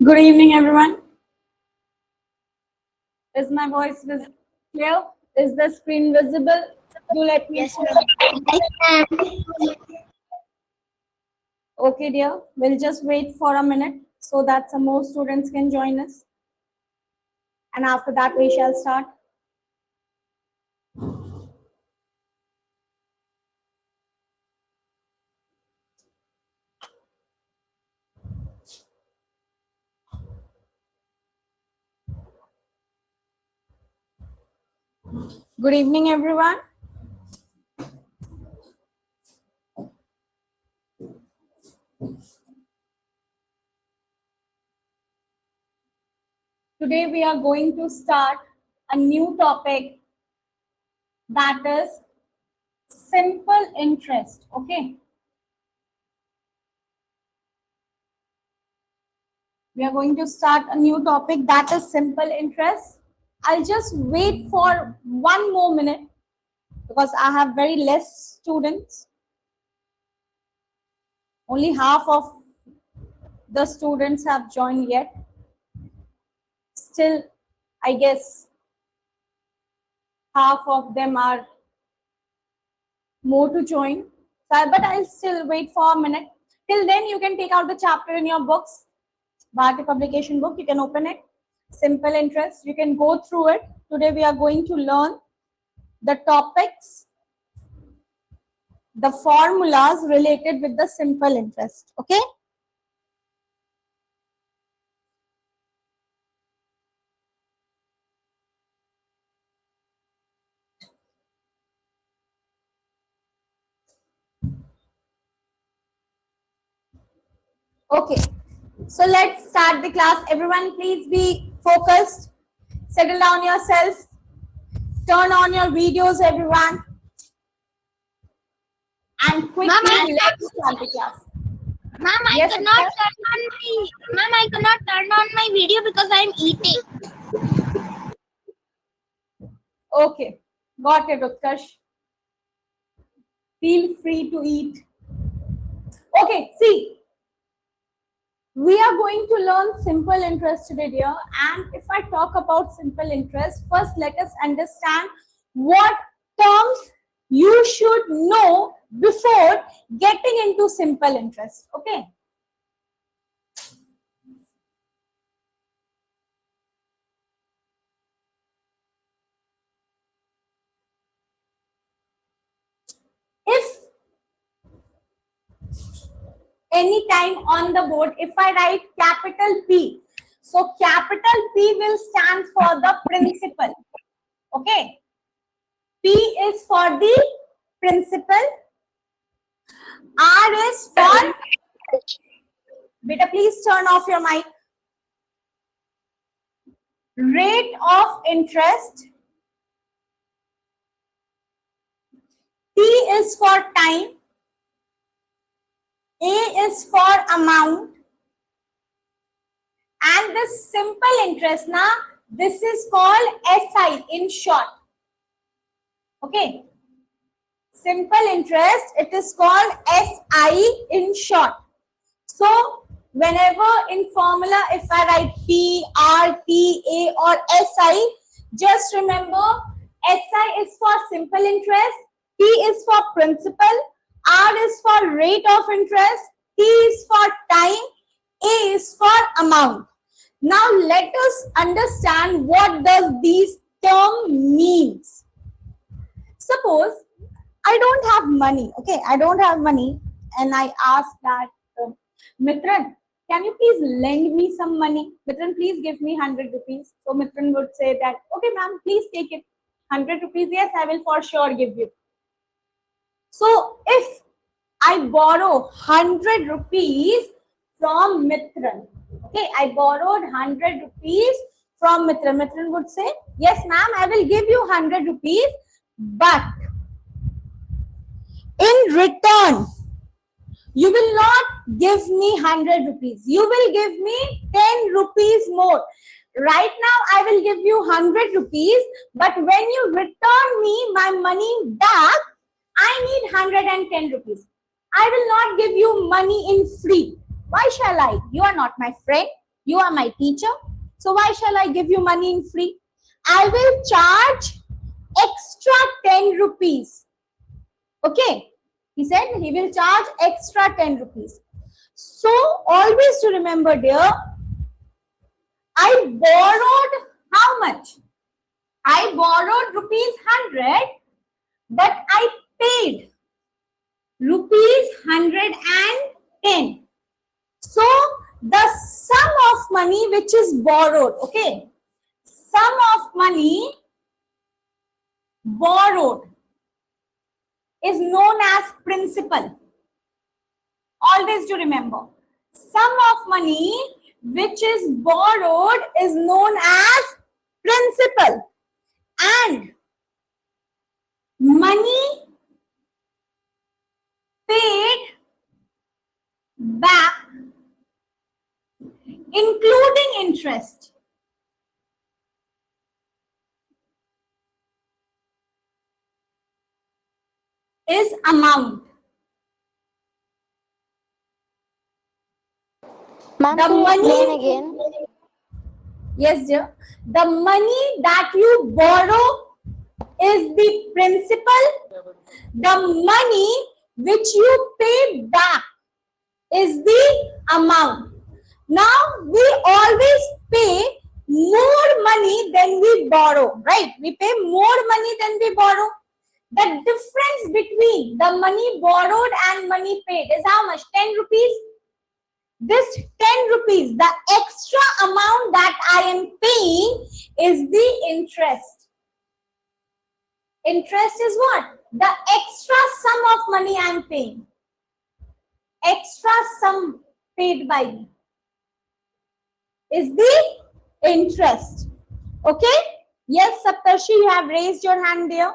Good evening, everyone. Is my voice clear? Is the screen visible? Do let me Yes, know. ma'am. Okay, dear. We'll just wait for a minute so that some more students can join us. And after that, we shall start. Good evening, everyone. Today, we are going to start a new topic that is simple interest. Okay. We are going to start a new topic that is simple interest. I'll just wait for one more minute because I have very less students. Only half of the students have joined yet. Still, I guess half of them are more to join. But I'll still wait for a minute. Till then, you can take out the chapter in your books. Bharati publication book, you can open it. Simple interest, you can go through it. Today we are going to learn the topics, the formulas related with the simple interest. Okay. Okay. So let's start the class. Everyone, please be focused. Settle down yourself. Turn on your videos, everyone. And quickly, let's start the class. Ma'am, Yes, I cannot turn on my video because I'm eating. Okay. Got it, Utkarsh. Feel free to eat. Okay, see. We are going to learn simple interest today, dear. And if I talk about simple interest, first let us understand what terms you should know before getting into simple interest. Okay. If anytime on the board, if I write capital P, so capital P will stand for the principal. Okay. P is for the principal. R is for, beta, please turn off your mic. Rate of interest. T is for time. A is for amount. And the simple interest, now this is called SI in short. Okay. Simple interest, it is called SI in short. So whenever in formula, if I write P, R, T, A or SI, just remember SI is for simple interest, P is for principal, R is for rate of interest, T is for time, A is for amount. Now let us understand what does these term means. Suppose I don't have money, okay, I don't have money and I ask that, Mitran, can you please lend me some money? Mitran, please give me 100 rupees. So Mitran would say that, okay ma'am, please take it. 100 rupees, yes, I will for sure give you. So if I borrow 100 rupees from Mitran, okay, I borrowed 100 rupees from Mitran. Mitran would say, yes ma'am, I will give you 100 rupees, but in return, you will not give me 100 rupees. You will give me 10 rupees more. Right now, I will give you 100 rupees, but when you return me my money back, I need 110 rupees. I will not give you money in free. Why shall I? You are not my friend. You are my teacher. So why shall I give you money in free? I will charge extra 10 rupees. Okay. He said he will charge extra 10 rupees. So always to remember, dear, I borrowed how much? I borrowed rupees 100, but I paid rupees 110. So the sum of money which is borrowed, okay, sum of money borrowed is known as principal. Always to remember, sum of money which is borrowed is known as principal, and money paid back including interest is amount. Ma'am, The can you money, explain again? yes dear, the money that you borrow is the principal. The money which you pay back is the amount. Now we always pay more money than we borrow, right? We pay more money than we borrow. The difference between the money borrowed and money paid is how much? 10 rupees. This 10 rupees, the extra amount that I am paying is the interest. Interest is what? The extra sum of money I am paying. Extra sum paid by me is the interest. Okay? Yes, Saptarshi, you have raised your hand there.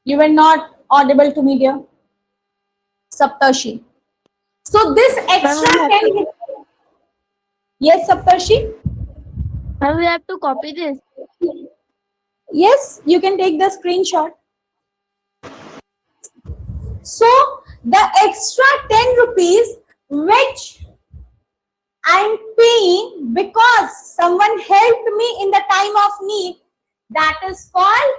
You were not audible to me, dear. Saptarshi. So this extra 10. Yes, Saptarshi. Ma'am, we have to copy this. Yes, you can take the screenshot. So the extra 10 rupees which I'm paying because someone helped me in the time of need, that is called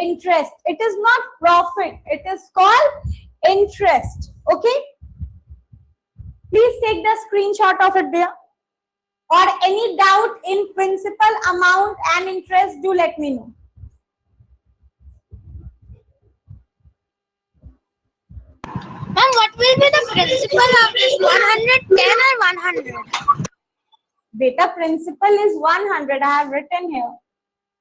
interest. It is not profit. It is called interest. Okay? Please take the screenshot of it there. Or any doubt in principal, amount and interest, do let me know. Ma'am, what will be the principal of this 110 or 100? Beta, principal is 100. I have written here.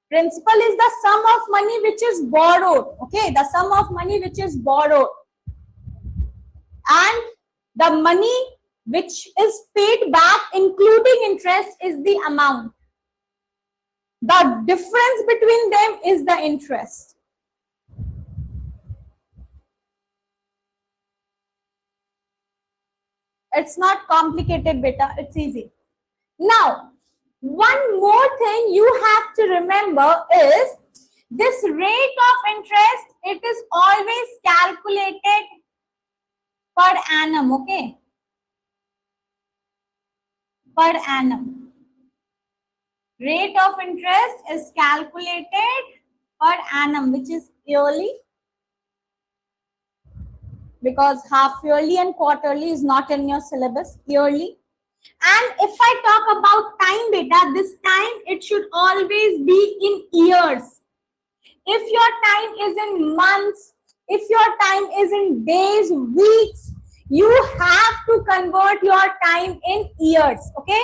Principal is the sum of money which is borrowed. Okay, the sum of money which is borrowed. And the money which is paid back including interest is the amount. The difference between them is the interest. It's not complicated, beta. It's easy. Now, one more thing you have to remember is this rate of interest, it is always calculated per annum, okay? Per annum. Rate of interest is calculated per annum, which is yearly, because half yearly and quarterly is not in your syllabus, yearly. And if I talk about time, beta, this time it should always be in years. If your time is in months, if your time is in days, weeks, you have to convert your time in years, okay?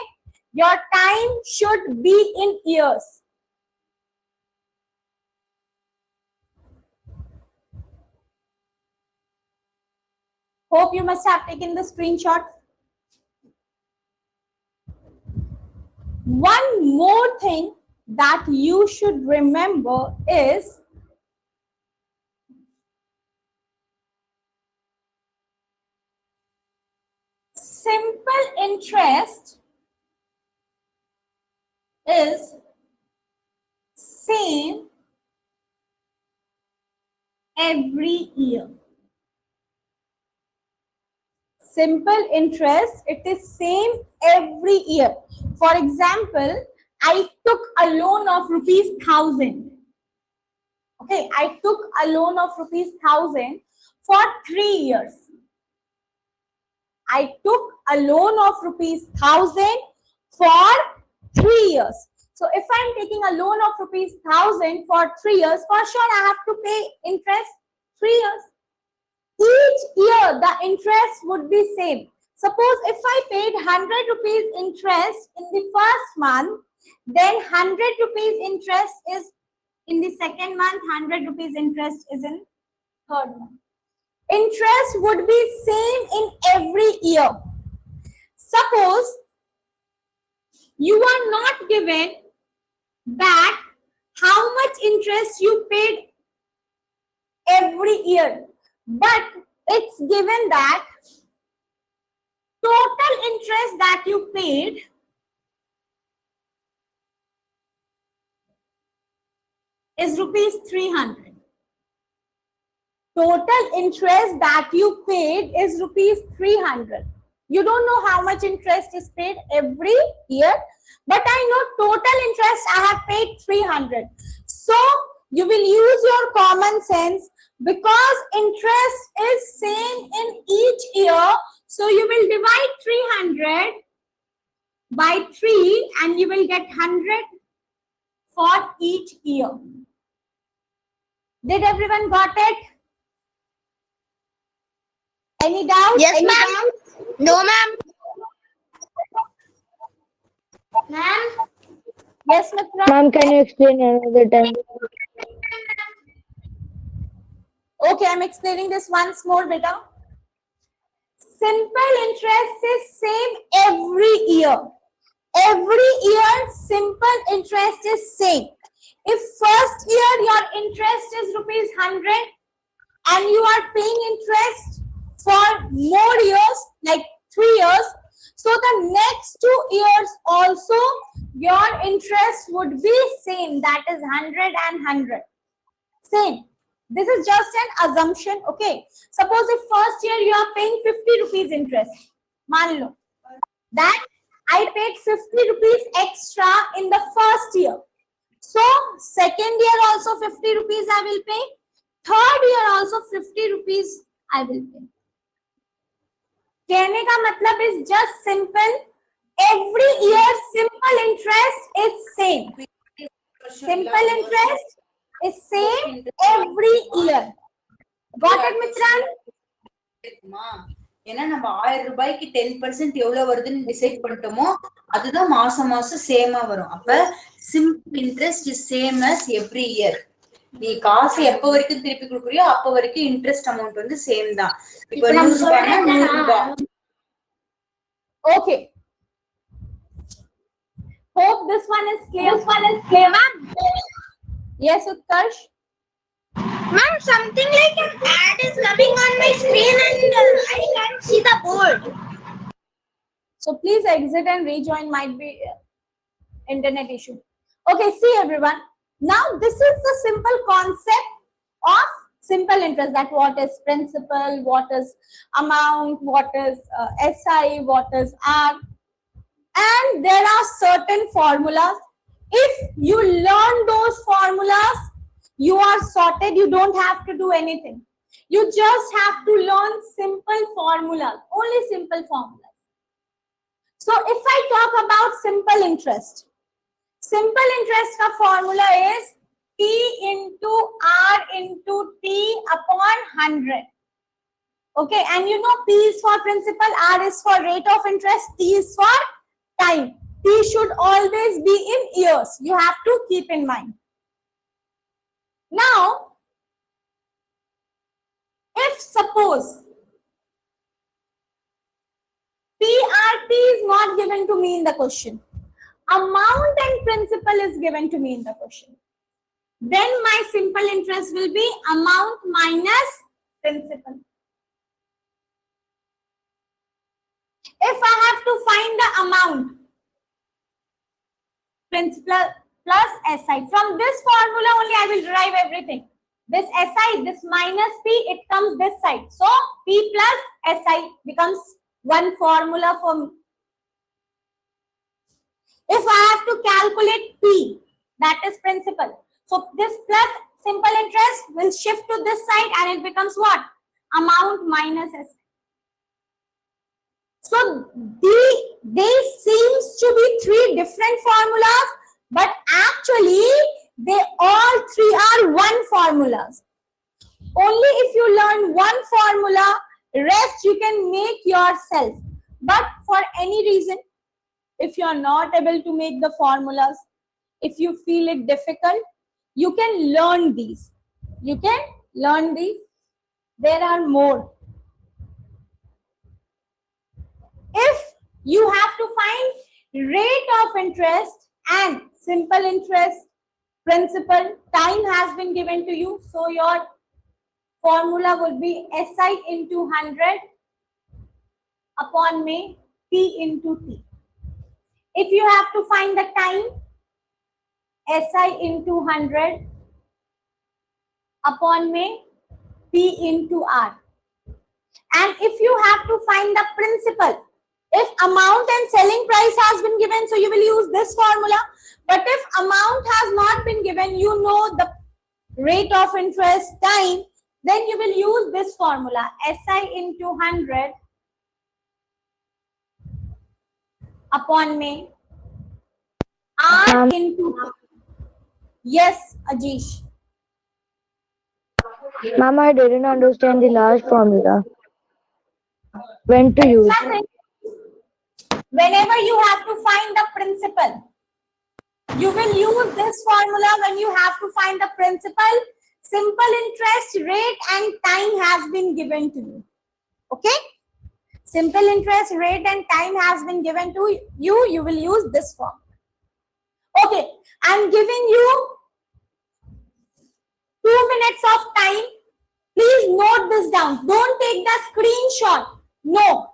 Your time should be in years. Hope you must have taken the screenshot. One more thing that you should remember is simple interest is same every year. Simple interest, it is same every year. For example, I took a loan of rupees 1,000. Okay, I took a loan of rupees 1,000 for 3 years. I took a loan of rupees 1,000 for 3 years. So if I'm taking a loan of rupees 1,000 for 3 years, for sure I have to pay interest 3 years. Each year the interest would be same. Suppose if I paid 100 rupees interest in the first month, then 100 rupees interest is in the second month, 100 rupees interest is in third month. Interest would be same in every year. Suppose you are not given back how much interest you paid every year, but it's given that total interest that you paid is rupees 300. Total interest that you paid is rupees 300. You don't know how much interest is paid every year, but I know total interest I have paid 300. So you will use your common sense, because interest is same in each year. So you will divide 300 by 3 and you will get 100 for each year. Did everyone got it? Any doubt? Yes, Any ma'am. doubt? No, ma'am. Ma'am? Yes, Mitra? Ma'am, can you explain another time? Okay, I'm explaining this once more, beta. Simple interest is same every year. Every year, simple interest is same. If first year your interest is rupees 100 and you are paying interest for more years, like 3 years, so the next 2 years also your interest would be same, that is 100 and 100. Same. This is just an assumption, okay? Suppose if first year you are paying 50 rupees interest, मान लो, that I paid 50 rupees extra in the first year. So second year also 50 rupees I will pay. Third year also 50 rupees I will pay. कहने का मतलब is just simple. Every year simple interest is same. Simple interest is same every year. Got it, Mitran? ஏன்னா நம்ம 1000 ரூபாய்க்கு 10% எவ்வளவு வருதுன்னு decide பண்ணிட்டோமோ அதுதான் மாசம் மாசம் சேமா வரும். அப்ப simple interest is same as every year. நீ காசு எப்ப வரைக்கும் திருப்பி கொடுக்குறியோ அப்ப வரைக்கும் இன்ட்ரெஸ்ட் அமௌண்ட் வந்து சேம் தான். இப்போ 100 ரூபாய்னா 100 ரூபாய். Okay. Hope this one is clear. This one is clear, ma'am. Yes, Utkarsh. Ma'am, something like an ad is coming on my screen and I can't see the board. So please exit and rejoin. Might be internet issue. Okay, see everyone. Now this is the simple concept of simple interest. That what is principal, what is amount, what is SI, what is R. And there are certain formulas. If you learn those formulas, you are sorted. You don't have to do anything. You just have to learn simple formulas, only simple formulas. So if I talk about simple interest का formula is P into R into T upon 100. Okay, and you know P is for principal, R is for rate of interest, T is for time. T should always be in years. You have to keep in mind. Now, if suppose PRT is not given to me in the question, amount and principal is given to me in the question, then my simple interest will be amount minus principal. If I have to find the amount, principal plus SI, from this formula only I will derive everything. This SI, this minus P, it comes this side. So P plus SI becomes one formula for me. If I have to calculate P, that is principal. So this plus simple interest will shift to this side and it becomes what? Amount minus SI. So they seems to be three different formulas, but actually they all three are one formulas. Only if you learn one formula, rest you can make yourself. But for any reason, if you are not able to make the formulas, if you feel it difficult, you can learn these. You can learn these. There are more. If you have to find rate of interest and simple interest, principal, time has been given to you. So your formula would be SI into 100 upon May, P into T. If you have to find the time, SI into 100 upon May, P into R. And if you have to find the principal, if amount and selling price has been given, so you will use this formula. But if amount has not been given, you know the rate of interest, time, then you will use this formula, SI into 100 upon May, R into. Yes, Ajish. Ma'am, I didn't understand the last formula. When to use? Whenever you have to find the principal, you will use this formula when you have to find the principal, simple interest, rate and time has been given to you. Okay? Simple interest, rate and time has been given to you. You will use this formula. Okay, I'm giving you 2 minutes of time. Please note this down. Don't take the screenshot. No,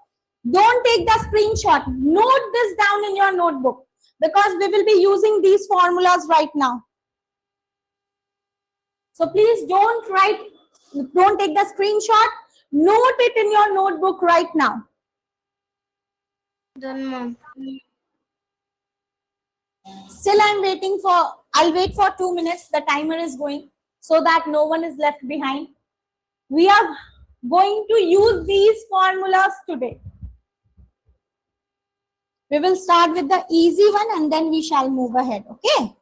don't take the screenshot. Note this down in your notebook because we will be using these formulas right now. So please don't take the screenshot. Note it in your notebook right now. Done, ma'am. Still I'll wait for 2 minutes. The timer is going so that no one is left behind. We are going to use these formulas today. We will start with the easy one and then we shall move ahead. Okay.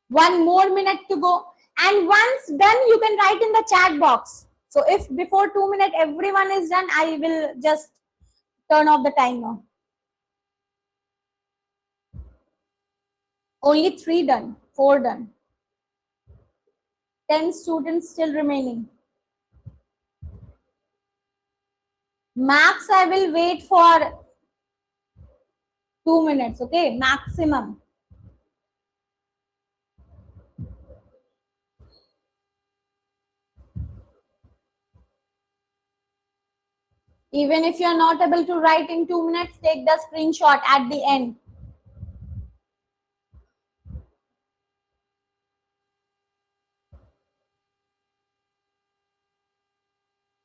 One more minute to go. And once done, you can write in the chat box. So if before 2 minutes everyone is done, I will just turn off the timer. Only 3 done, 4 done. 10 students still remaining. Max, I will wait for 2 minutes, okay? Maximum. Even if you are not able to write in 2 minutes, take the screenshot at the end.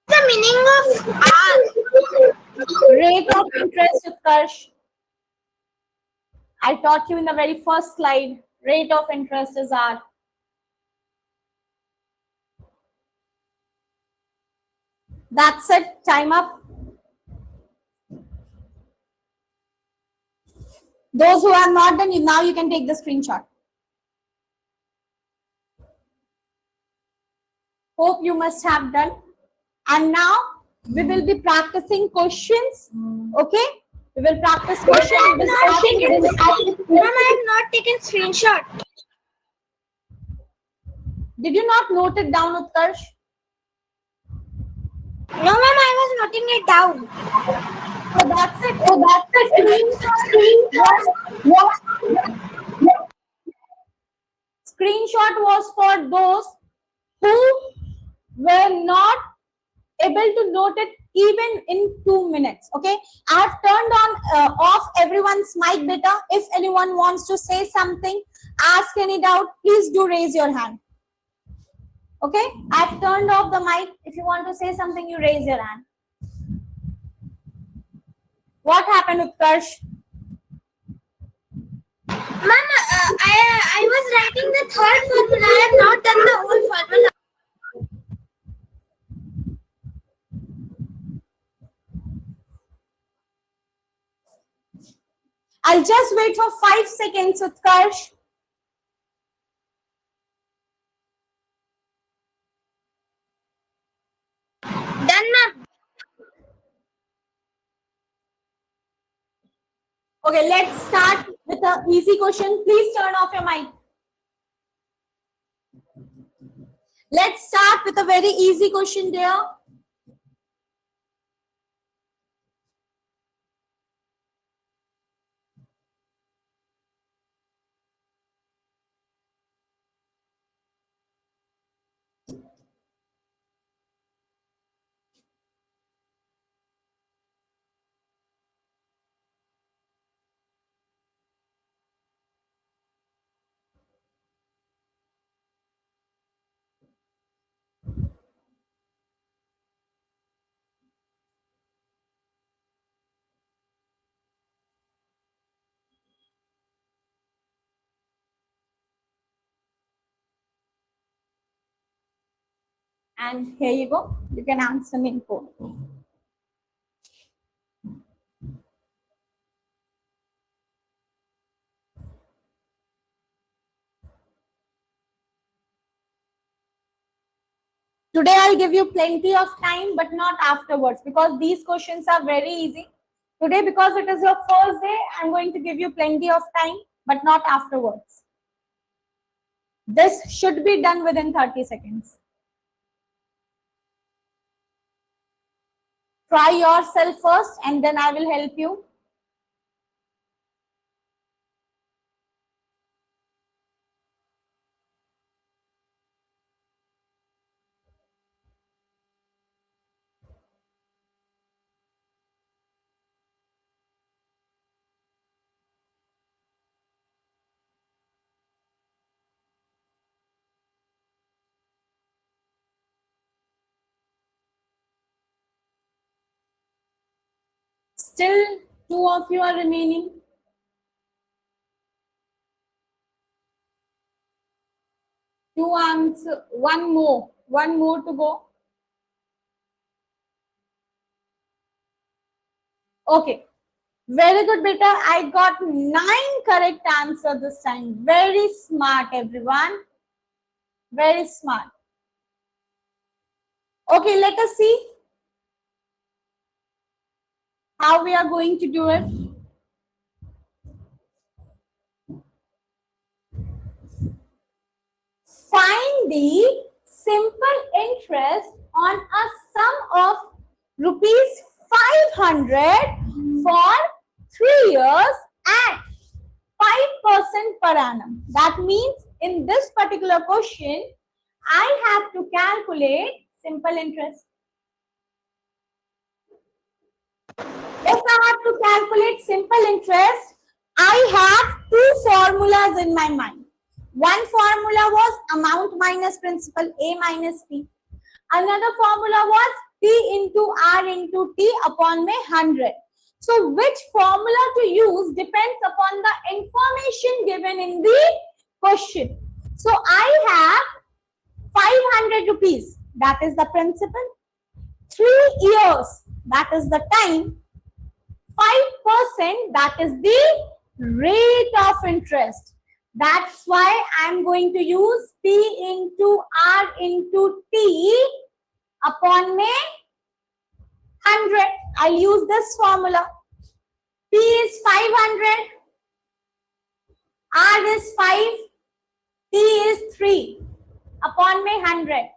The meaning of R. Rate of interest, Utkarsh. I taught you in the very first slide. Rate of interest is R. That's it. Time up. Those who have not done, now you can take the screenshot. Hope you must have done. And now we will be practicing questions. Okay? We will practice questions. Ma'am, I have not taken screenshot. Did you not note it down, Utkarsh? No, ma'am, I was noting it down. So that's it. So that's it. Screenshot was for those who were not able to note it even in 2 minutes. Okay, I have turned on off everyone's mic beta. If anyone wants to say something, ask any doubt, please do raise your hand. Okay, I've turned off the mic. If you want to say something, you raise your hand. What happened, Utkarsh? Ma'am, I was writing the third formula. I have not done the whole formula. I'll just wait for 5 seconds, Utkarsh. Done, ma'am. Okay, let's start with an easy question. Please turn off your mic. Let's start with a very easy question, dear. And here you go. You can answer me in 4. Today I'll give you plenty of time, but not afterwards, because these questions are very easy. Today, because it is your first day, I'm going to give you plenty of time, but not afterwards. This should be done within 30 seconds. Try yourself first and then I will help you. Still 2 of you are remaining. Two answer, one more to go. Okay, very good, beta. I got 9 correct answer this time. Very smart, everyone. Very smart. Okay, let us see how we are going to do it. Find the simple interest on a sum of rupees 500 for 3 years at 5% per annum. That means in this particular question, I have to calculate simple interest. If I have to calculate simple interest, I have 2 formulas in my mind. One formula was amount minus principal, A minus P. Another formula was P into R into T upon my 100. So which formula to use depends upon the information given in the question. So I have 500 rupees, that is the principal. 3 years, that is the time. 5%, that is the rate of interest. That's why I'm going to use P into R into T upon my 100. I'll use this formula. P is 500, R is 5, T is 3 upon my 100.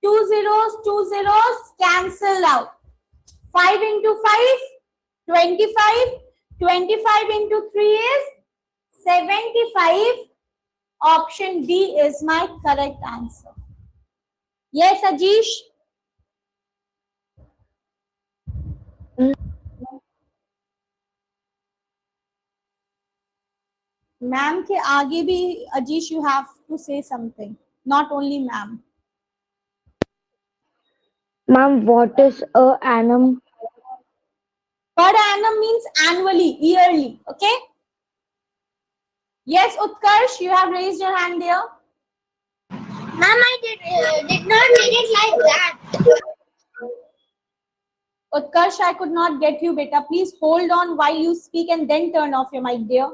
2 zeros cancel out. 5 into 5, 25. 25 into 3 is 75. Option D is my correct answer. Yes, Ajish? Ma'am के आगे भी Ajish, you have to say something. Not only ma'am. Ma'am, what is a annum? Per annum means annually, yearly. Okay. Yes, Utkarsh, you have raised your hand there. Ma'am, I did not read it like that. Utkarsh, I could not get you, beta. Please hold on while you speak and then turn off your mic, dear.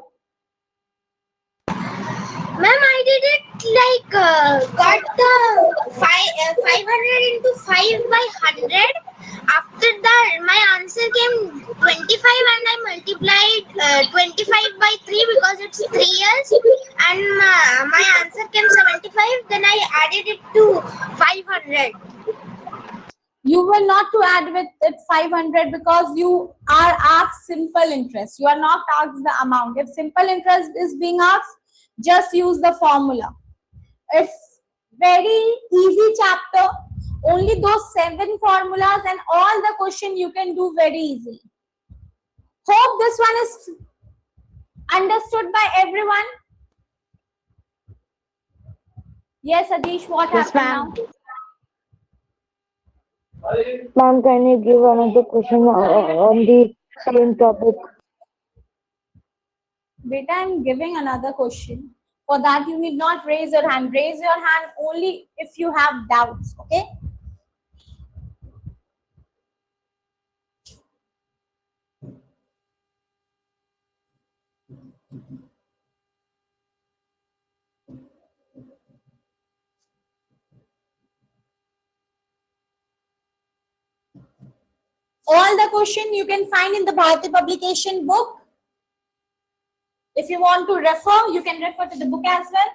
Ma'am, I did it like got the 500 into 5 by 100. After that, my answer came 25 and I multiplied 25 by 3 because it's 3 years. And my answer came 75. Then I added it to 500. You were not to add with it 500 because you are asked simple interest. You are not asked the amount. If simple interest is being asked, just use the formula. It's very easy chapter. Only those 7 formulas and all the question you can do very easily. Hope this one is understood by everyone. Yes, Adish, what Yes, happened ma'am. now? Ma'am, can you give another question on the same topic? Beta, I'm giving another question. For that, you need not raise your hand. Raise your hand only if you have doubts. Okay? All the question you can find in the Bharati publication book. If you want to refer, you can refer to the book as well.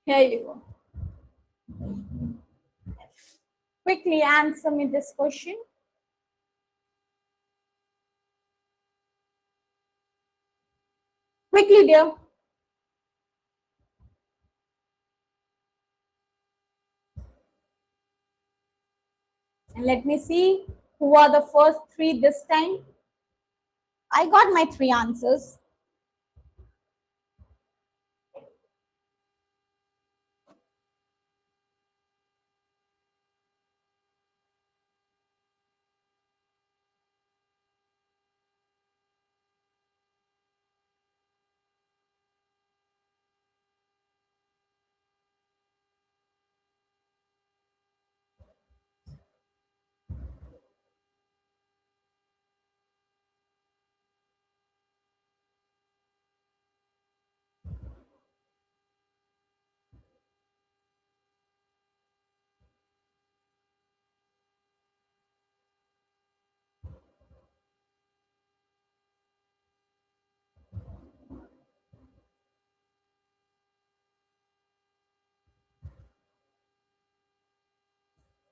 Here you go. Quickly answer me this question. Quickly, dear. And let me see who are the first 3 this time. I got my 3 answers.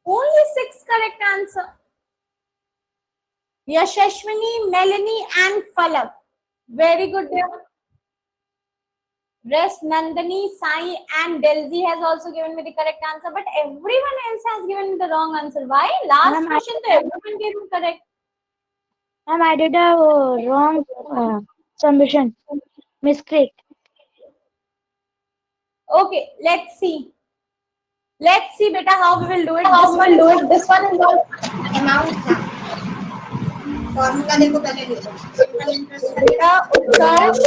Only 6 correct answer. Yashashwini, Melanie, and Falak. Very good, dear. Rest Nandani, Sai, and Delzi has also given me the correct answer, but everyone else has given me the wrong answer. Why? Last question, so everyone gave me correct. Ma'am, I did a wrong submission. Mistake. Okay, let's see. Let's see, beta, how we will do it. This one is all Amount. Formula देखो पहले लिखो. beta. Utkarsh.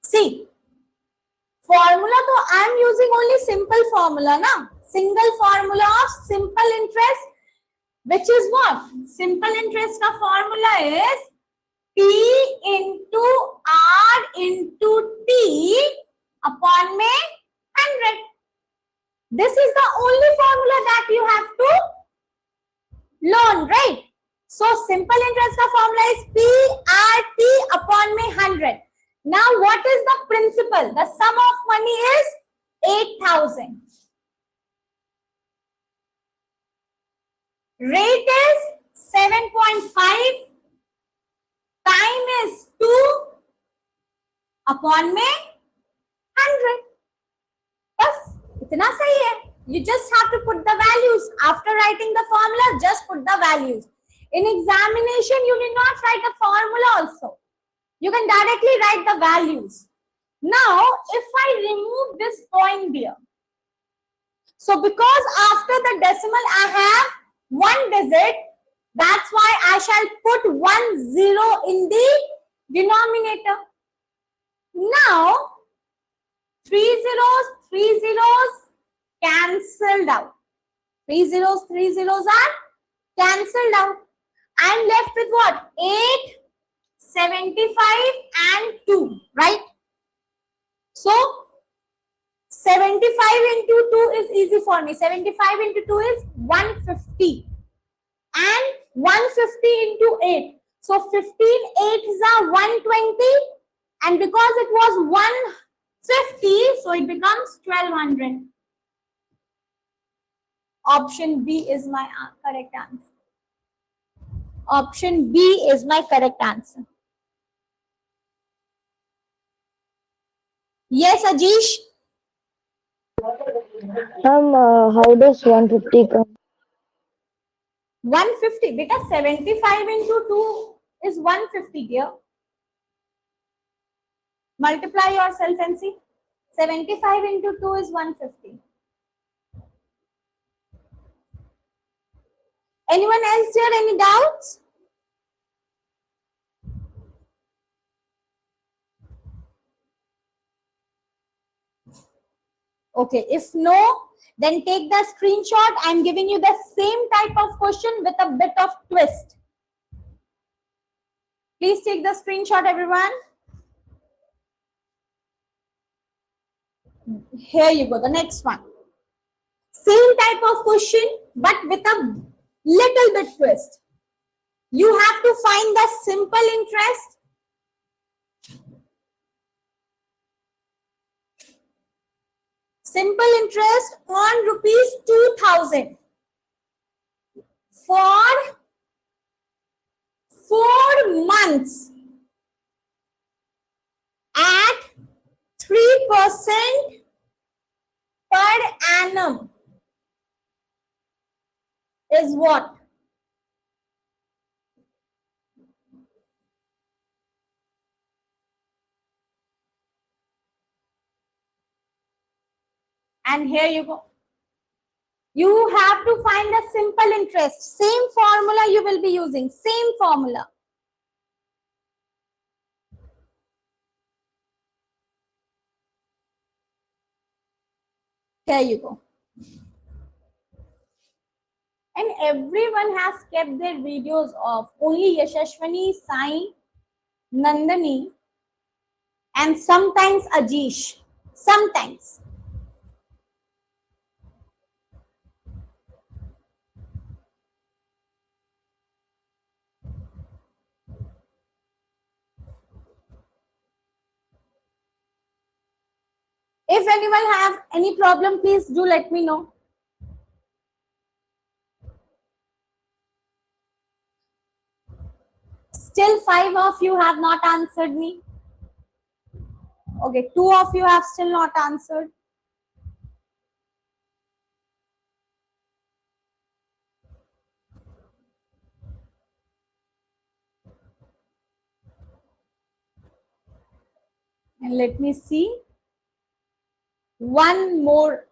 See, formula तो I am using only simple formula, na? Single formula of simple interest, which is what? Simple interest का formula is P into R into T upon में 100. This is the only formula that you have to learn, right? So simple interest का formula is PRT upon में 100. Now what is the principal? The sum of money is 8,000. Rate is 7.5. Time is 2 upon में 100. बस इतना सही है. You just have to put the values. After writing the formula, just put the values. In examination, you need not write the formula also. You can directly write the values. Now, if I remove this point here, so because after the decimal I have one digit, that's why I shall put 1 0 in the denominator. Now, 3 zeros cancelled out. 3 zeros are cancelled out. I'm left with what? 8, 75 and 2, right? So, 75 into 2 is easy for me. 75 into 2 is 150. And 150 into 8. So, 15 8s are 120. And because it was 150, so it becomes 1200. Option B is my correct answer. Option B is my correct answer. Yes, Ajish? How does 150 come? 150. Because 75 into 2 is 150 here. Multiply yourself and see. 75 into 2 is 150. Anyone else here? Any doubts? Okay, if no, then take the screenshot. I'm giving you the same type of question with a bit of twist. Please take the screenshot, everyone. Here you go, the next one. Same type of question, but with a little bit twist. You have to find the simple interest. Simple interest on rupees 2,000 for 4 months at 3% per annum is what? And here you go. You have to find the simple interest. Same formula you will be using. Same formula. Here you go. And everyone has kept their videos off. Only Yashashwani, Sai, Nandani, and sometimes Ajish. Sometimes. If anyone have any problem, please do let me know. Still 5 of you have not answered me. Okay, 2 of you have still not answered. And let me see. 1 more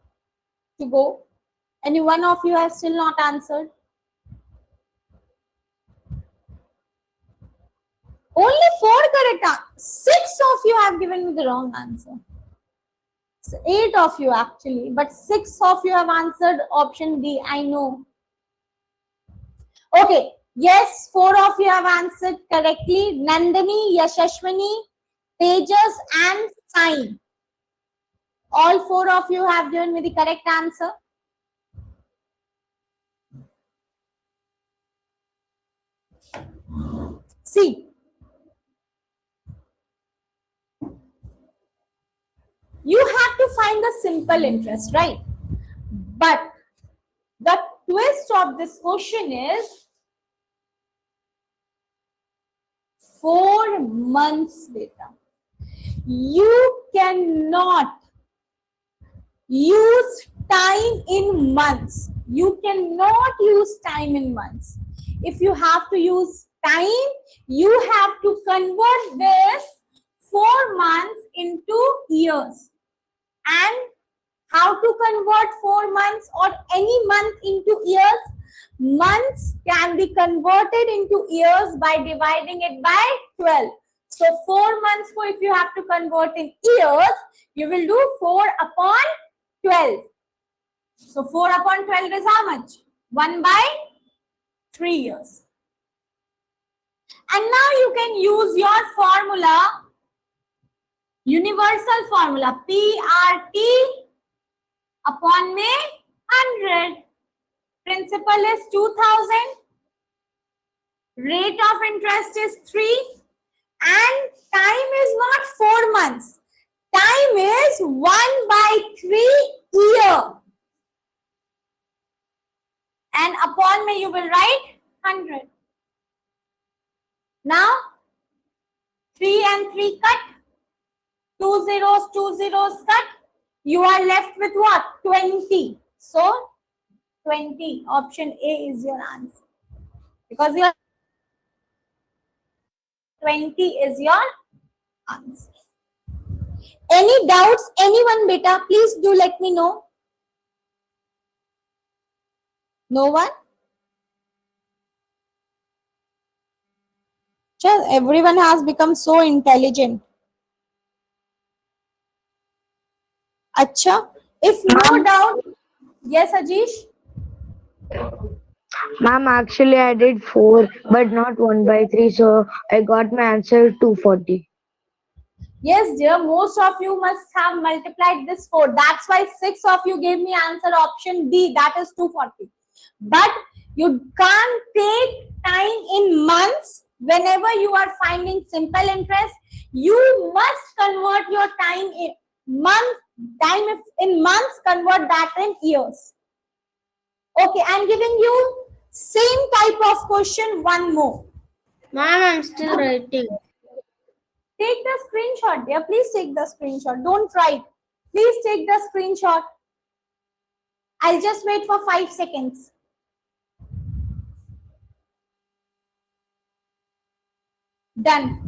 to go. Any one of you have still not answered? Only 4 correct answers. 6 of you have given me the wrong answer. So 8 of you actually, but 6 of you have answered option D. I know. Okay. Yes, 4 of you have answered correctly. Nandini, Yashashwani, Tejas, and Sai. All four of you have given me the correct answer. See, you have to find the simple interest, right? But the twist of this question is 4 months later. You cannot use time in months. You cannot use time in months. If you have to use time, you have to convert this 4 months into years. And how to convert 4 months or any month into years? Months can be converted into years by dividing it by 12. So 4 months, if you have to convert in years, you will do 4 upon 12. So 4 upon 12 is how much? 1 by 3 years. And now you can use your formula, universal formula, PRT upon May 100. Principal is 2000. Rate of interest is 3. And time is not 4 months. Time is 1 by 3 year. And upon May you will write 100. Now 3 and 3 cut. 2 zeros cut. You are left with what? 20. So 20. Option A is your answer. Because your 20 is your answer. Any doubts? Anyone, beta? Please do let me know. No one? Just everyone has become so intelligent. Acha. If no doubt, yes, Ajish. Ma'am, actually I did 4, but not 1 by 3, so I got my answer 240. Yes, dear. Most of you must have multiplied this 4. That's why 6 of you gave me answer option D. That is 240. But you can't take time in months. Whenever you are finding simple interest, you must convert your time in months. Time in months, convert that in years. Okay, I'm giving you same type of question. One more. Ma'am, I'm still writing. Take the screenshot, dear. Please take the screenshot. Don't write. Please take the screenshot. I'll just wait for 5 seconds. Done.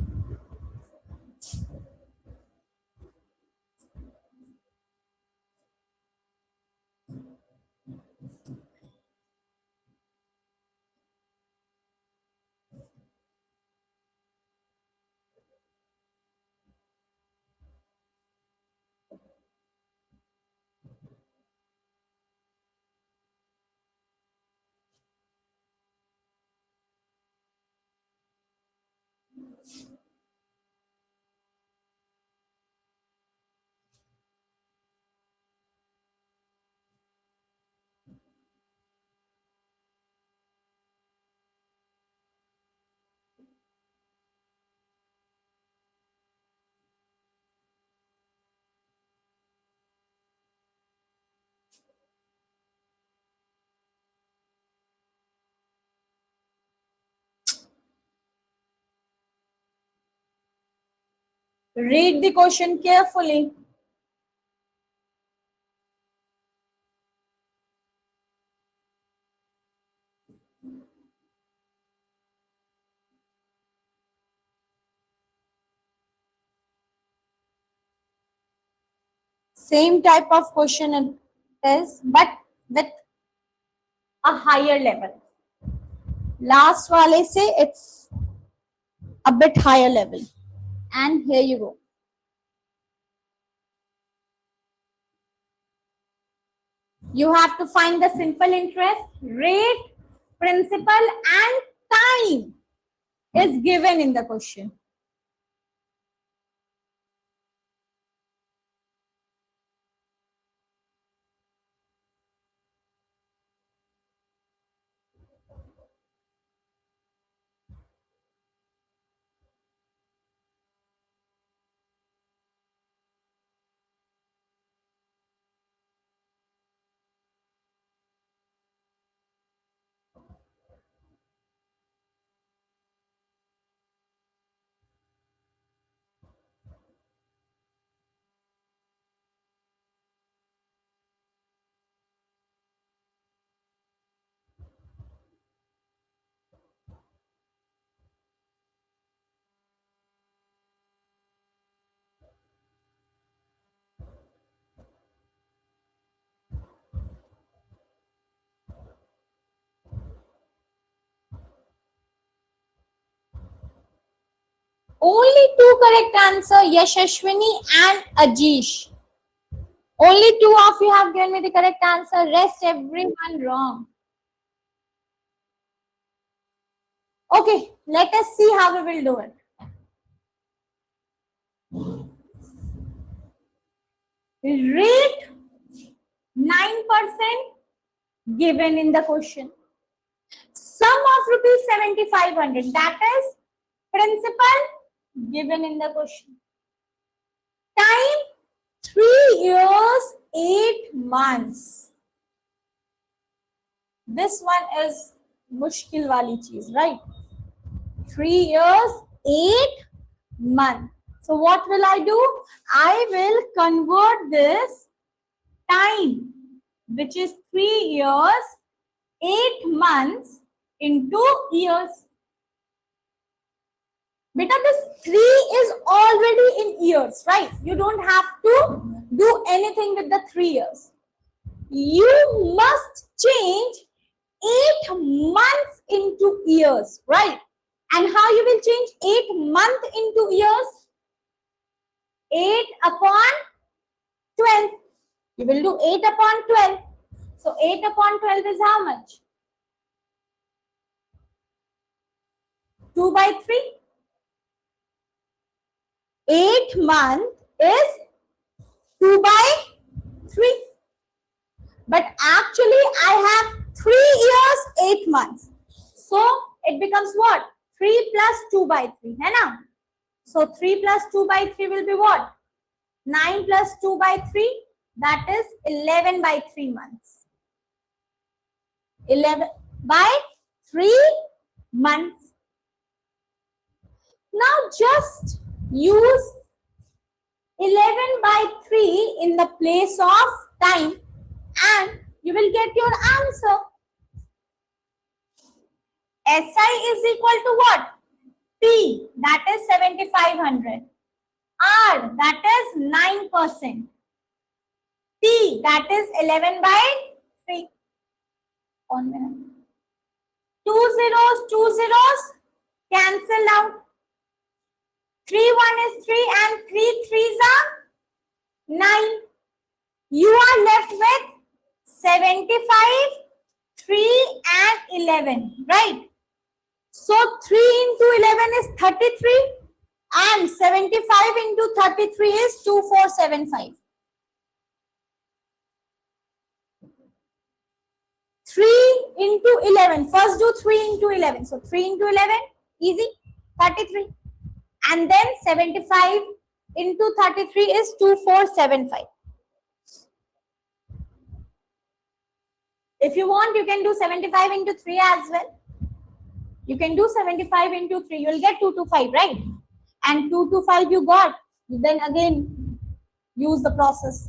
Read the question carefully. Same type of question it is, but with a higher level. Last wale say it's a bit higher level. And here you go. You have to find the simple interest, rate, principal, and time is given in the question. Only two correct answer, Yashashwini and Ajish. Only two of you have given me the correct answer. Rest everyone wrong. Okay, let us see how we will do it. Rate 9% given in the question. Sum of rupees 7,500, that is principal given in the question. Time 3 years 8 months. This one is mushkil wali cheez, right? 3 years 8 months. So what will I do? I will convert this time, which is 3 years 8 months, into years. Beta, this 3 is already in years, right? You don't have to do anything with the 3 years. You must change 8 months into years, right? And how you will change 8 months into years? 8 upon 12. You will do 8 upon 12. So 8 upon 12 is how much? 2 by 3. 8 months is 2 by 3. But actually I have 3 years, 8 months. So it becomes what? 3 plus 2 by 3. Hai na? So 3 plus 2 by 3 will be what? 9 plus 2 by 3. That is 11 by 3 months. 11 by 3 months. Now just use 11 by 3 in the place of time and you will get your answer. SI is equal to what? P, that is 7,500. R, that is 9%. T, that is 11 by 3. 1 minute. 2 zeros, cancel out. 3 1 is 3 and 3 3s are 9. You are left with 75, 3 and 11, right? So 3 into 11 is 33 and 75 into 33 is 2475. 3 into 11. First do 3 into 11. So 3 into 11, easy, 33. And then 75 into 33 is 2475. If you want, you can do 75 into 3 as well. You can do 75 into 3. You will get 225, right? And 225 you got. Then again, use the process.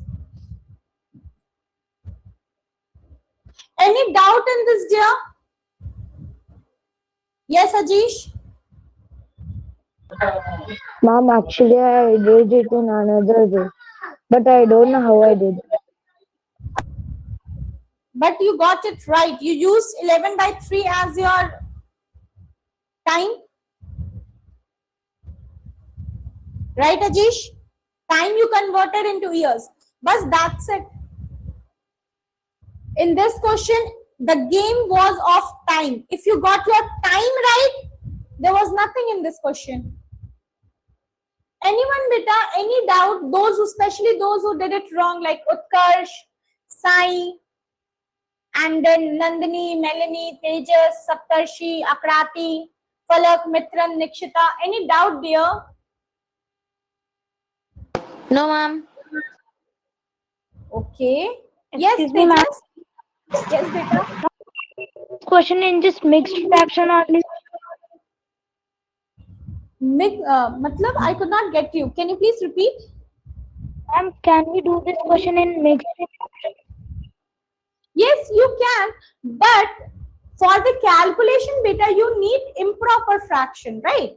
Any doubt in this, dear? Yes, Ajish? Mom, actually, I did it in another way, but I don't know how I did. But you got it right. You used 11 by 3 as your time. Right, Ajish? Time you converted into years. But that's it. In this question, the game was of time. If you got your time right, there was nothing in this question. Anyone, beta, any doubt? Those who, especially those who did it wrong, like Utkarsh, Sai, and then Nandini, Melanie, Tejas, Saptarshi, Akrati, Falak, Mitran, Nikshita. Any doubt, dear? No, ma'am. Okay. Yes, Excuse me, ma'am. Tejas? Yes, beta. Question in just mixed fraction only. Matlab, I could not get you. Can you please repeat? Ma'am, can we do this question in mixed fraction? Yes, you can. But for the calculation, beta, you need improper fraction, right?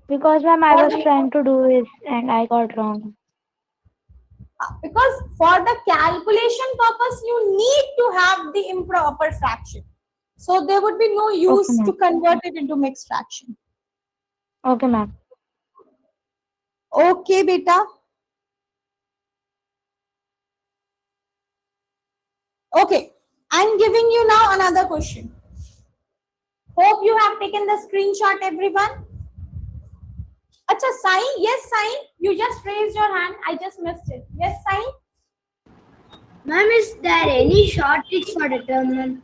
Because, ma'am, I was trying to do it and I got wrong. Because for the calculation purpose, you need to have the improper fraction. So there would be no use Okay, ma'am. to convert it into mixed fraction. Okay, ma'am. Okay, beta. Okay, I'm giving you now another question. Hope you have taken the screenshot, everyone. Acha, Sai, yes, Sai, you just raised your hand. I just missed it. Yes, Sai. Ma'am, is there any short tricks for the term, ma'am?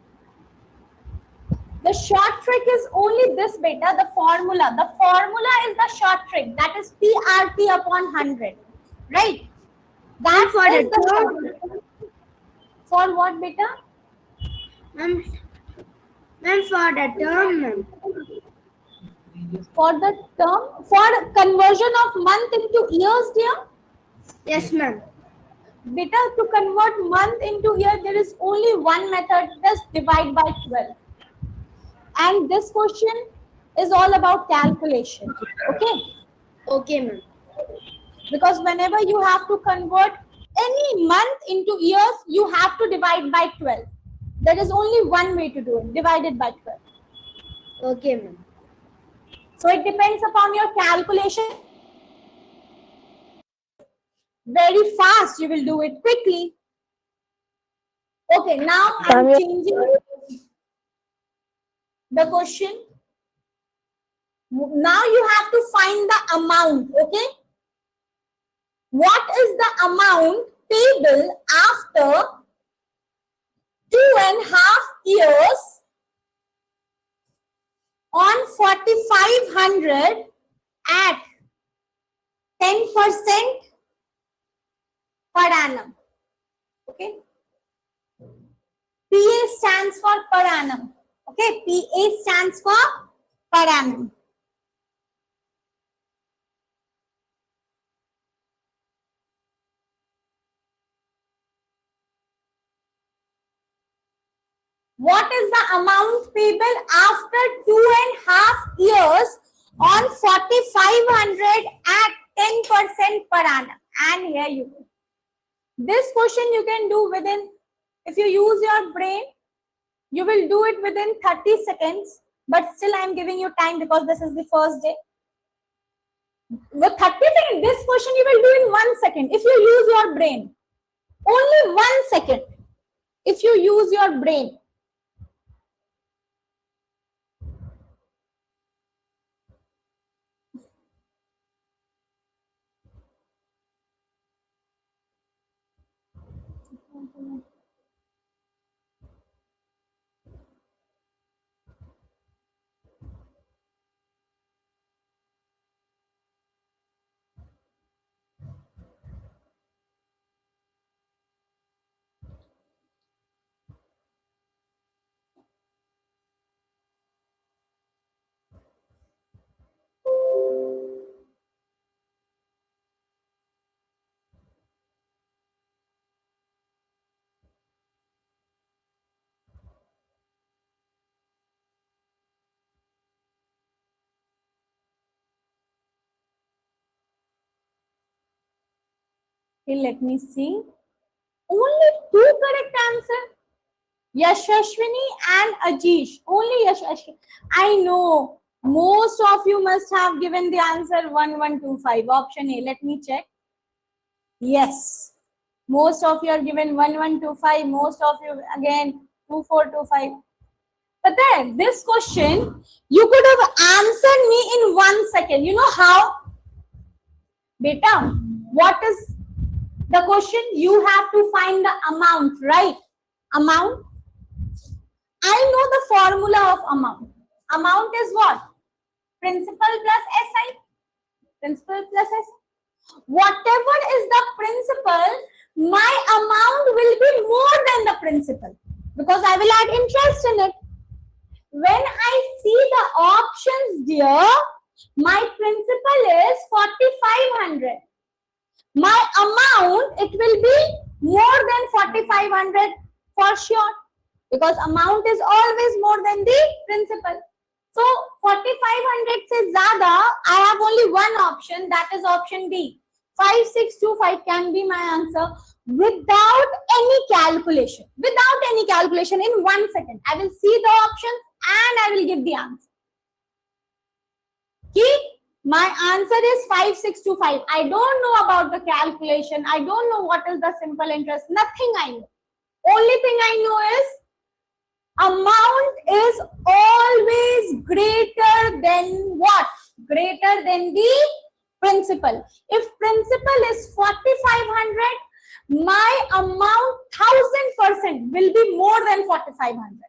The short trick is only this, beta, the formula. The formula is the short trick. That is PRT upon 100. Right? That for is the the term? short trick. For what, beta? Ma'am, for the term, ma'am. For the term, for conversion of month into years, dear. Yes, ma'am. Beta, to convert month into year, there is only one method, just divide by 12. And this question is all about calculation. Okay? Okay, ma'am. Because whenever you have to convert any month into years, you have to divide by 12. There is only one way to do it, divided by 12. Okay, ma'am. So it depends upon your calculation. Very fast, you will do it quickly. Okay, now I'm changing the question. Now you have to find the amount, okay? What is the amount payable after 2.5 years on 4,500 at 10% per annum? Okay. PA stands for per annum. Okay. PA stands for per annum. What is the amount payable after 2.5 years on 4,500 at 10% per annum? And here you go. This question you can do within, if you use your brain, you will do it within 30 seconds. But still I am giving you time because this is the first day. With 30 seconds, this question you will do in 1 second. If you use your brain, only 1 second. If you use your brain. Okay, let me see. Only 2 correct answers. Yashashwini and Ajish. Only Yashashwini. I know most of you must have given the answer 1125. Option A. Let me check. Yes. Most of you are given 1125. Most of you again 2425. But then this question, you could have answered me in 1 second. You know how? Beta, what is the question? You have to find the amount, right? Amount. I know the formula of amount. Amount is what? Principal plus SI. Principal plus SI. Whatever is the principal, my amount will be more than the principal because I will add interest in it. When I see the options, dear, my principal is 4,500. My amount, it will be more than 4,500 for sure. Because amount is always more than the principal. So 4,500 se zyada, I have only one option, that is option D. 5625 can be my answer without any calculation. Without any calculation, in 1 second. I will see the options and I will give the answer. Okay? My answer is 5625. I don't know about the calculation. I don't know what is the simple interest. Nothing I know. Only thing I know is amount is always greater than what? Greater than the principal. If principal is 4500, my amount 1000% will be more than 4500.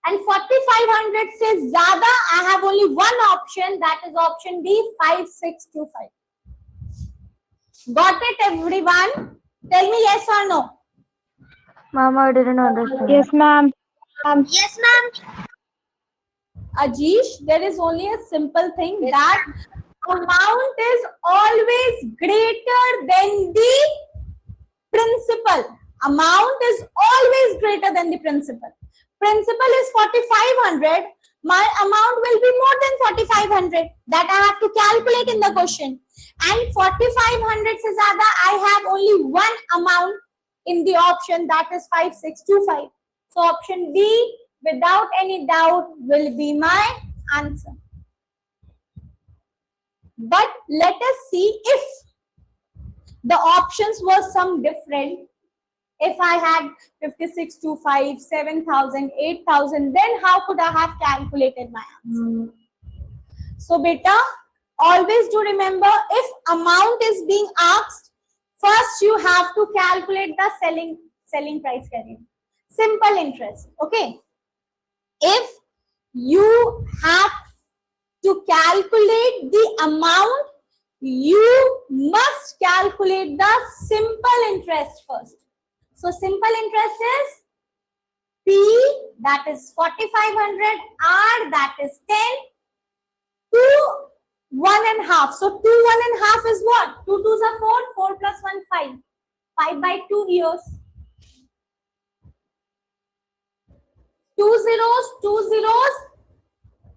And 4500 says Zada, I have only one option, that is option D, 5625. Got it, everyone? Tell me yes or no. Ma'am, I didn't understand. Yes, ma'am. Yes, ma'am. Ajish, there is only a simple thing that amount is always greater than the principal. Amount is always greater than the principal. Principal is 4500. My amount will be more than 4500. That I have to calculate in the question. And 4500 says Zada, I have only one amount in the option, that is 5625. So option D, without any doubt, will be my answer. But let us see if the options were some different. If I had 5625, 7000, 8000, then how could I have calculated my answer? So beta, always do remember, if amount is being asked, first you have to calculate the selling price carrier. Simple interest. Okay. If you have to calculate the amount, you must calculate the simple interest first. So simple interest is P, that is 4500, R, that is 10, 2, 1.5. So 2, 1.5 is what? 2 2s are 4, 4 plus 1, 5. 5 by 2 years. 2 zeros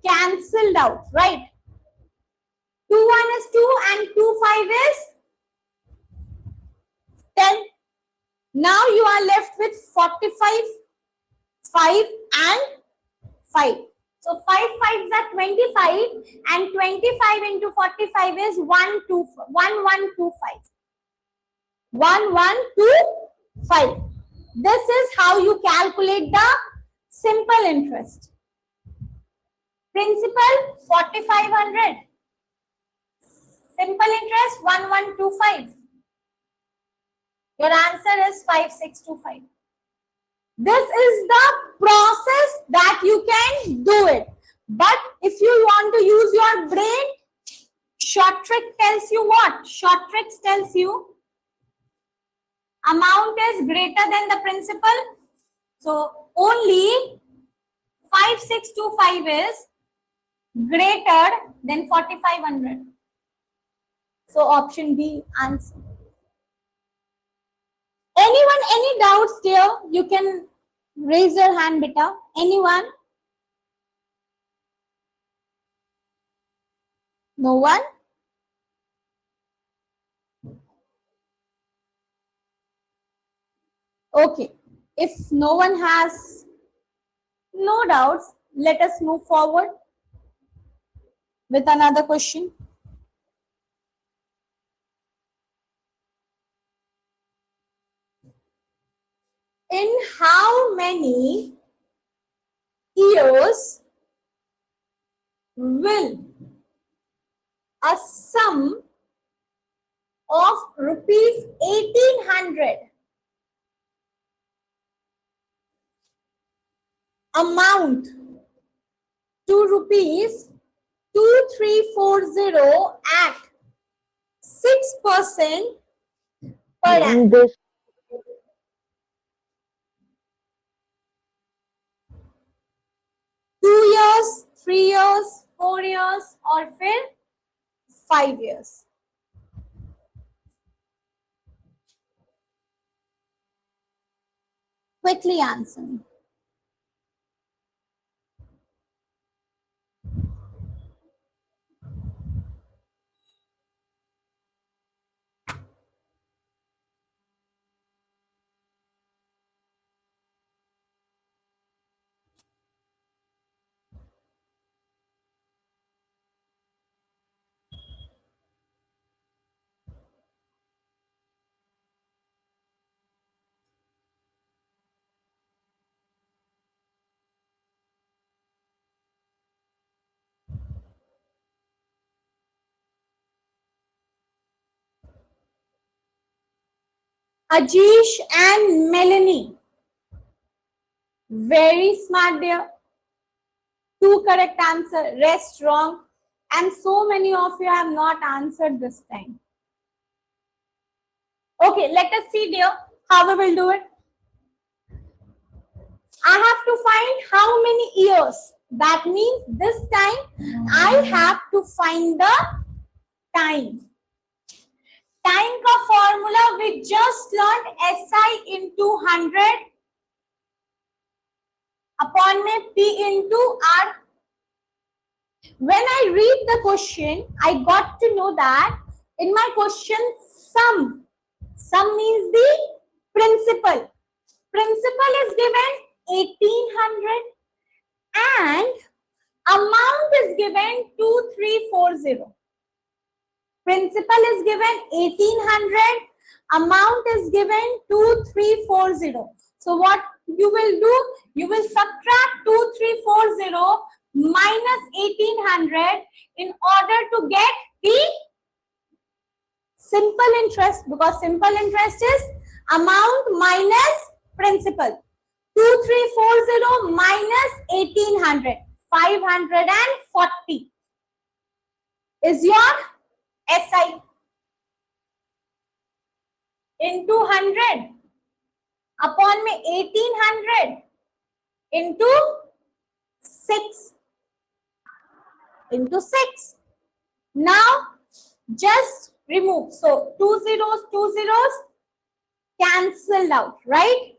cancelled out, right? 2 1 is 2 and 2 5 is 10. Now you are left with 45, 5 and 5. So 5 5s are 25 and 25 into 45 is 1125. 1125. This is how you calculate the simple interest. Principal 4500. Simple interest 1125. Your answer is 5625. This is the process that you can do it. But if you want to use your brain, short trick tells you what? Short tricks tells you amount is greater than the principal. So only 5625 is greater than 4500. So option B answer. Anyone, any doubts here? You can raise your hand, beta. Anyone? No one? Okay. If no one has no doubts, let us move forward with another question. In how many years will a sum of rupees 1800 amount to rupees 2340 at 6% per annum? This 2 years, 3 years, 4 years, or 5 years? Quickly answer me. Ajish and Melanie. Very smart dear. 2 correct answer, rest wrong. And so many of you have not answered this time. Okay, let us see dear how we will do it. I have to find how many years. That means this time I have to find the time. Time ka formula we just learned SI into 100 upon में P into R. When I read the question, I got to know that in my question sum means the principal. Principal is given 1800 and amount is given 2340. Principal is given 1800, amount is given 2340. So what you will do? You will subtract 2340 minus 1800 in order to get the simple interest, because simple interest is amount minus principal. 2340 minus 1800, 540 is your SI into 100 upon में 1800 into 6 into 6. Now just remove. So 2 zeros cancelled out, right?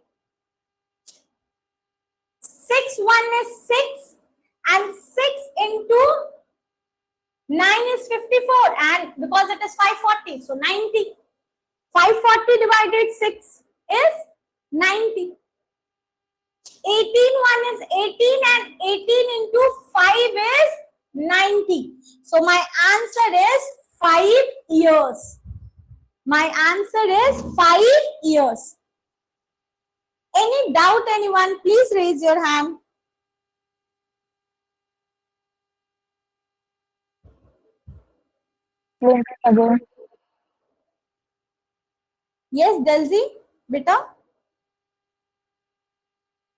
6 1 is 6 and 6 into 9 is 54 and because it is 540, so 90. 540 divided 6 is 90. 18 1 is 18 and 18 into 5 is 90. So my answer is 5 years. My answer is 5 years. Any doubt anyone? Please raise your hand. Again. Yes, Delzi, beta.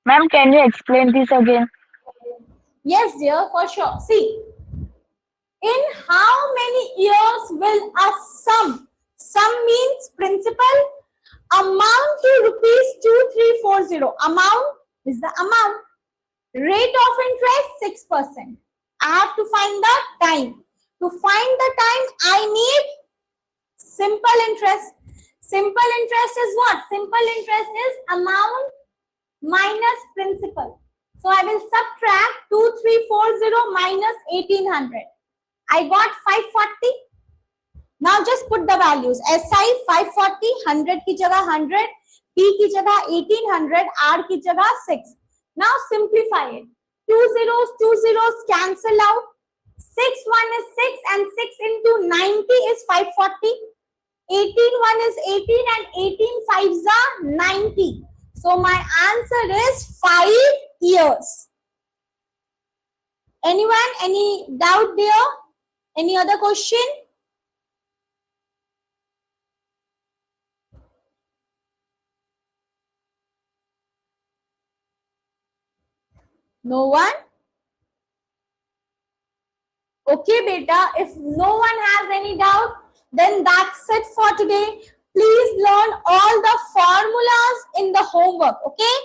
Ma'am, can you explain this again? Yes, dear, for sure. See, in how many years will a sum means principal, amount to rupees 2340. Amount is the amount. Rate of interest 6%. I have to find the time. To find the time, I need simple interest. Simple interest is what? Simple interest is amount minus principal. So I will subtract 2340 minus 1800. I got 540. Now just put the values. SI 540, 100 की जगह 100, P की जगह 1800, R की जगह 6. Now simplify it. 2 zeros cancel out. 6 1 is 6 and 6 into 90 is 540. 18 1 is 18 and 18 5s are 90. So my answer is 5 years. Anyone? Any doubt there? Any other question? No one? Okay, beta. If no one has any doubt, then that's it for today. Please learn all the formulas in the homework. Okay?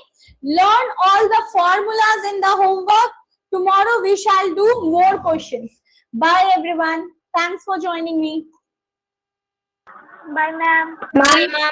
Learn all the formulas in the homework. Tomorrow we shall do more questions. Bye everyone. Thanks for joining me. Bye, ma'am. Bye, ma'am.